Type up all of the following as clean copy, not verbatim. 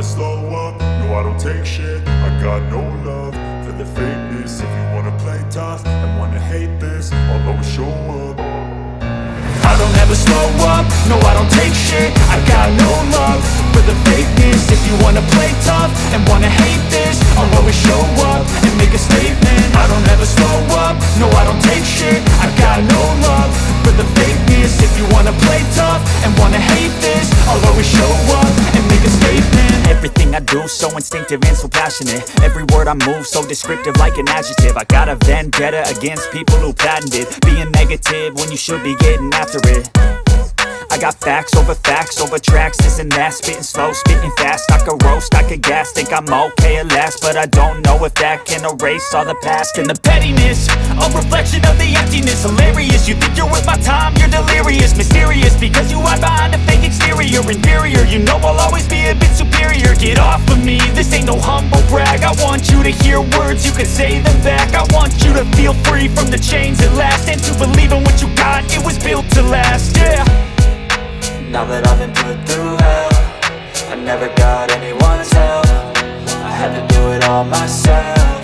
slow up, no I don't take shit. I got no love for the fakeness. If you wanna play tough and wanna hate this, I'll always show up. I don't ever slow up, no I don't take shit. I got no love for the fakeness. If you wanna play tough and wanna hate this, I'll always show up and make a statement. I don't ever slow up, no I don't take shit. I got no love for the fakeness. If you wanna play tough and wanna hate this, I'll always show up and make a statement. Everything I do so instinctive and so passionate. Every word I move so descriptive like an adjective. I got a vendetta against people who patented being negative when you should be getting after it. I got facts over tracks, this and that. Spitting slow, spitting fast, I could roast, I could gas. Think I'm okay at last, but I don't know if that can erase all the past. And the pettiness, a reflection of the emptiness. Hilarious, you think you're worth my time, you're delirious. Mysterious, because you hide behind a fake exterior. Inferior, you know I'll always be a bit superior. Get off of me, this ain't no humble brag. I want you to hear words, you can say them back. I want you to feel free from the chains at last, and to believe in what you got, it was built to last, yeah. Now that I've been put through hell, I never got anyone's help. I had to do it all myself.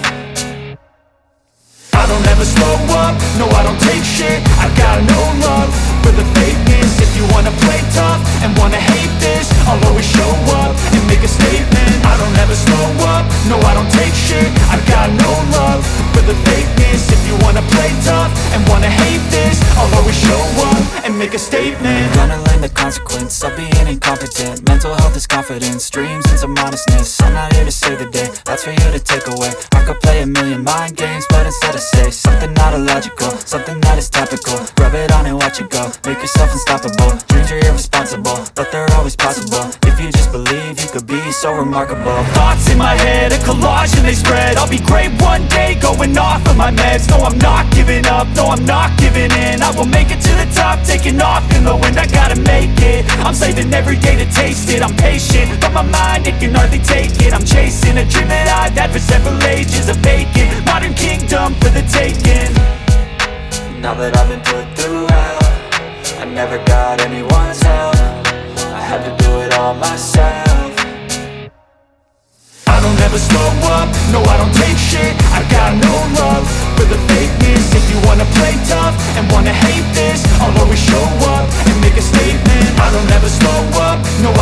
I don't ever slow up, no I don't take shit. I got no love for the fakeness. If you wanna play tough and wanna hate this, I'll always show up and make a statement. I don't ever slow up, no I don't take shit. I got no love for the fakeness. If you wanna play tough and wanna hate this, I'll always show up and make a statement. Gonna learn the consequence of being incompetent. Mental health is confidence, dreams and some modestness. I'm not here to save the day, that's for you to take away. I could play a million mind games, but instead I say something not illogical, something that is topical. Rub it on and watch it go, make yourself unstoppable. Dreams are irresponsible, but they're always possible. If you just believe, you could be so remarkable. Thoughts in my head, a collage and they spread. I'll be great one day, going off of my meds. No, I'm not giving up, no, I'm not giving in. I will make it to the top, taking off in the wind. I gotta make it, I'm saving every day to taste it. I'm patient, but my mind, it can hardly take it. I'm chasing a dream that I've had for several ages. A vacant, modern kingdom for the taking. Now that I've been put through hell, I never got anyone's help. I had to do it all myself. I don't ever slow up, no I don't take shit. I got no love for the fakeness. If you wanna play tough and wanna hate this, I'll always show up and make a statement. I don't ever slow up, no